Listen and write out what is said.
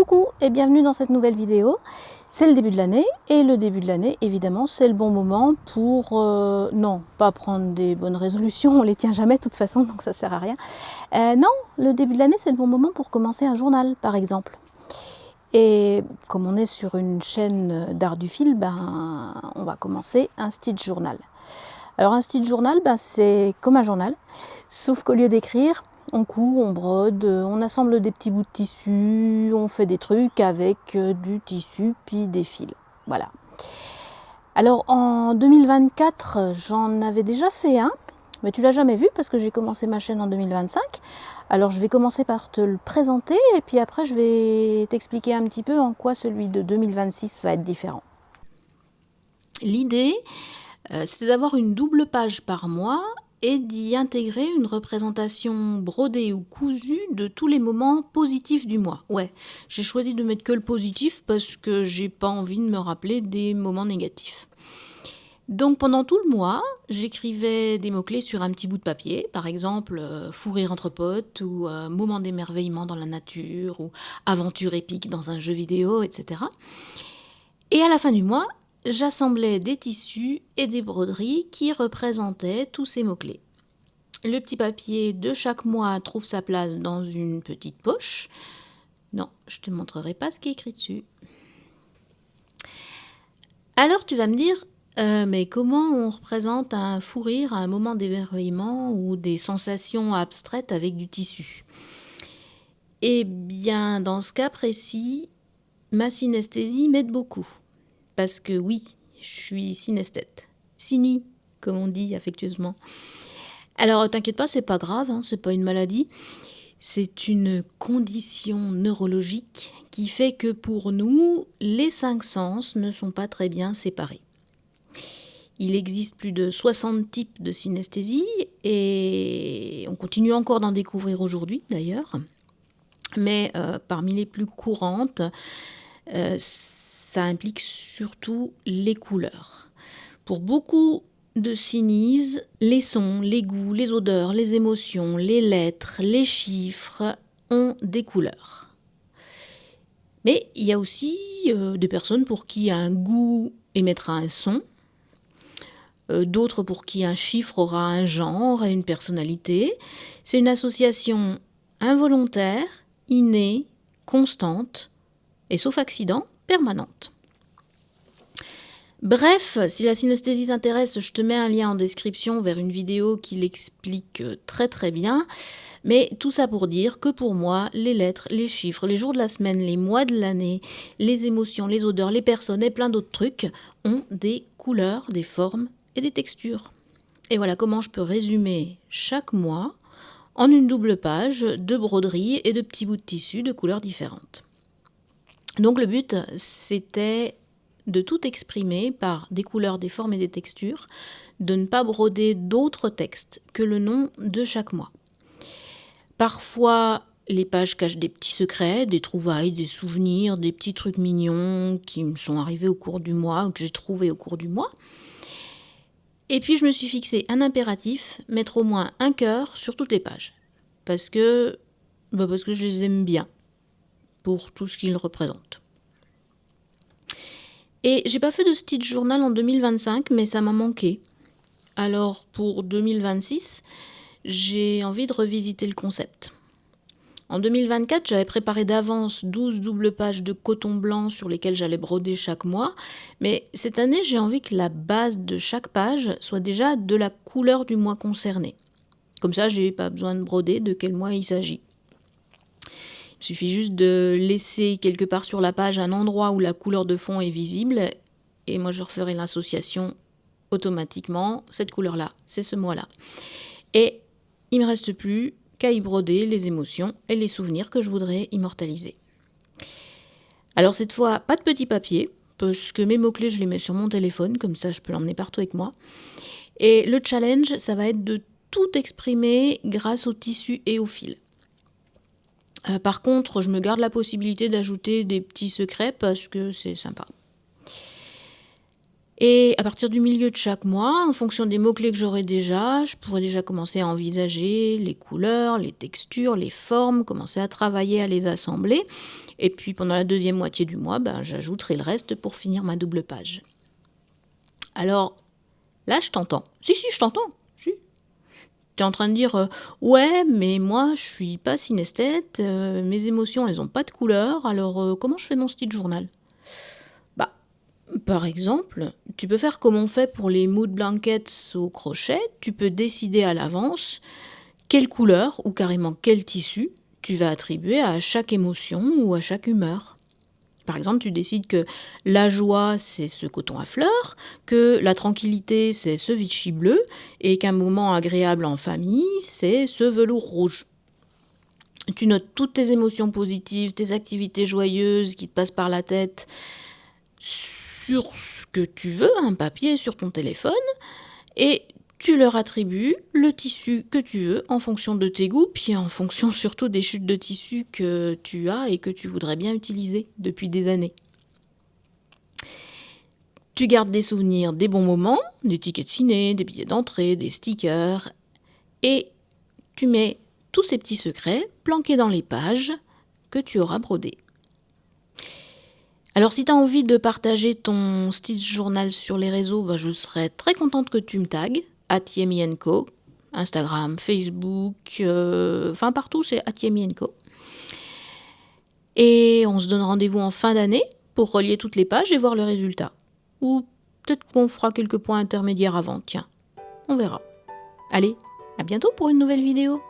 Coucou et bienvenue dans cette nouvelle vidéo. C'est le début de l'année et le début de l'année, évidemment, c'est le bon moment pour, non, pas prendre des bonnes résolutions, on les tient jamais de toute façon, donc ça sert à rien. Non, le début de l'année, c'est le bon moment pour commencer un journal, par exemple. Et comme on est sur une chaîne d'art du fil, on va commencer un stitch journal. Alors un stitch journal, c'est comme un journal, sauf qu'au lieu d'écrire, on coud, on brode, on assemble des petits bouts de tissu, on fait des trucs avec du tissu puis des fils. Voilà. Alors en 2024, j'en avais déjà fait un, mais tu l'as jamais vu parce que j'ai commencé ma chaîne en 2025. Alors je vais commencer par te le présenter et puis après je vais t'expliquer un petit peu en quoi celui de 2026 va être différent. L'idée, c'est d'avoir une double page par mois et d'y intégrer une représentation brodée ou cousue de tous les moments positifs du mois. Ouais, j'ai choisi de mettre que le positif parce que j'ai pas envie de me rappeler des moments négatifs. Donc pendant tout le mois, j'écrivais des mots-clés sur un petit bout de papier, par exemple fou rire entre potes ou moment d'émerveillement dans la nature ou aventure épique dans un jeu vidéo, etc. Et à la fin du mois, j'assemblais des tissus et des broderies qui représentaient tous ces mots-clés. Le petit papier de chaque mois trouve sa place dans une petite poche. Non, je ne te montrerai pas ce qui est écrit dessus. Alors tu vas me dire, mais comment on représente un fou rire, un moment d'émerveillement ou des sensations abstraites avec du tissu? Eh bien, dans ce cas précis, ma synesthésie m'aide beaucoup. Parce que oui, je suis synesthète. Synie, comme on dit affectueusement. Alors t'inquiète pas, c'est pas grave, c'est pas une maladie. C'est une condition neurologique qui fait que pour nous, les 5 sens ne sont pas très bien séparés. Il existe plus de 60 types de synesthésie et on continue encore d'en découvrir aujourd'hui d'ailleurs. Mais parmi les plus courantes, ça implique surtout les couleurs. Pour beaucoup de cynises, les sons, les goûts, les odeurs, les émotions, les lettres, les chiffres ont des couleurs. Mais il y a aussi des personnes pour qui un goût émettra un son, d'autres pour qui un chiffre aura un genre et une personnalité. C'est une association involontaire, innée, constante et sauf accident, permanente. Bref, si la synesthésie t'intéresse, je te mets un lien en description vers une vidéo qui l'explique très très bien. Mais tout ça pour dire que pour moi, les lettres, les chiffres, les jours de la semaine, les mois de l'année, les émotions, les odeurs, les personnes et plein d'autres trucs ont des couleurs, des formes et des textures. Et voilà comment je peux résumer chaque mois en une double page de broderie et de petits bouts de tissu de couleurs différentes. Donc le but, c'était de tout exprimer par des couleurs, des formes et des textures, de ne pas broder d'autres textes que le nom de chaque mois. Parfois, les pages cachent des petits secrets, des trouvailles, des souvenirs, des petits trucs mignons qui me sont arrivés au cours du mois ou que j'ai trouvés au cours du mois. Et puis je me suis fixé un impératif, mettre au moins un cœur sur toutes les pages. Parce que je les aime bien, pour tout ce qu'ils représentent. Et j'ai pas fait de stitch journal en 2025, mais ça m'a manqué. Alors pour 2026, j'ai envie de revisiter le concept. En 2024, j'avais préparé d'avance 12 doubles pages de coton blanc sur lesquelles j'allais broder chaque mois. Mais cette année, j'ai envie que la base de chaque page soit déjà de la couleur du mois concerné. Comme ça, j'ai pas besoin de broder de quel mois il s'agit. Il suffit juste de laisser quelque part sur la page un endroit où la couleur de fond est visible et moi je referai l'association automatiquement. Cette couleur-là, c'est ce mois-là. Et il ne me reste plus qu'à y broder les émotions et les souvenirs que je voudrais immortaliser. Alors cette fois, pas de petit papier, parce que mes mots-clés, je les mets sur mon téléphone, comme ça je peux l'emmener partout avec moi. Et le challenge, ça va être de tout exprimer grâce au tissu et au fil. Par contre, je me garde la possibilité d'ajouter des petits secrets parce que c'est sympa. Et à partir du milieu de chaque mois, en fonction des mots-clés que j'aurai déjà, je pourrai déjà commencer à envisager les couleurs, les textures, les formes, commencer à travailler, à les assembler. Et puis pendant la deuxième moitié du mois, j'ajouterai le reste pour finir ma double page. Alors, là, je t'entends. Si, je t'entends. Si. Tu es en train de dire ouais, mais moi, je suis pas synesthète, mes émotions, elles ont pas de couleur, alors comment je fais mon style journal ? Par exemple, tu peux faire comme on fait pour les mood blankets au crochet. Tu peux décider à l'avance quelle couleur ou carrément quel tissu tu vas attribuer à chaque émotion ou à chaque humeur. Par exemple, tu décides que la joie, c'est ce coton à fleurs, que la tranquillité, c'est ce Vichy bleu, et qu'un moment agréable en famille, c'est ce velours rouge. Tu notes toutes tes émotions positives, tes activités joyeuses qui te passent par la tête sur ce que tu veux, un papier sur ton téléphone, et tu leur attribues le tissu que tu veux en fonction de tes goûts, puis en fonction surtout des chutes de tissu que tu as et que tu voudrais bien utiliser depuis des années. Tu gardes des souvenirs des bons moments, des tickets de ciné, des billets d'entrée, des stickers, et tu mets tous ces petits secrets planqués dans les pages que tu auras brodées. Alors si tu as envie de partager ton stitch journal sur les réseaux, je serais très contente que tu me tagues, @yemi&co, Instagram, Facebook, partout c'est @yemi&co. Et on se donne rendez-vous en fin d'année pour relier toutes les pages et voir le résultat. Ou peut-être qu'on fera quelques points intermédiaires avant, tiens, on verra. Allez, à bientôt pour une nouvelle vidéo.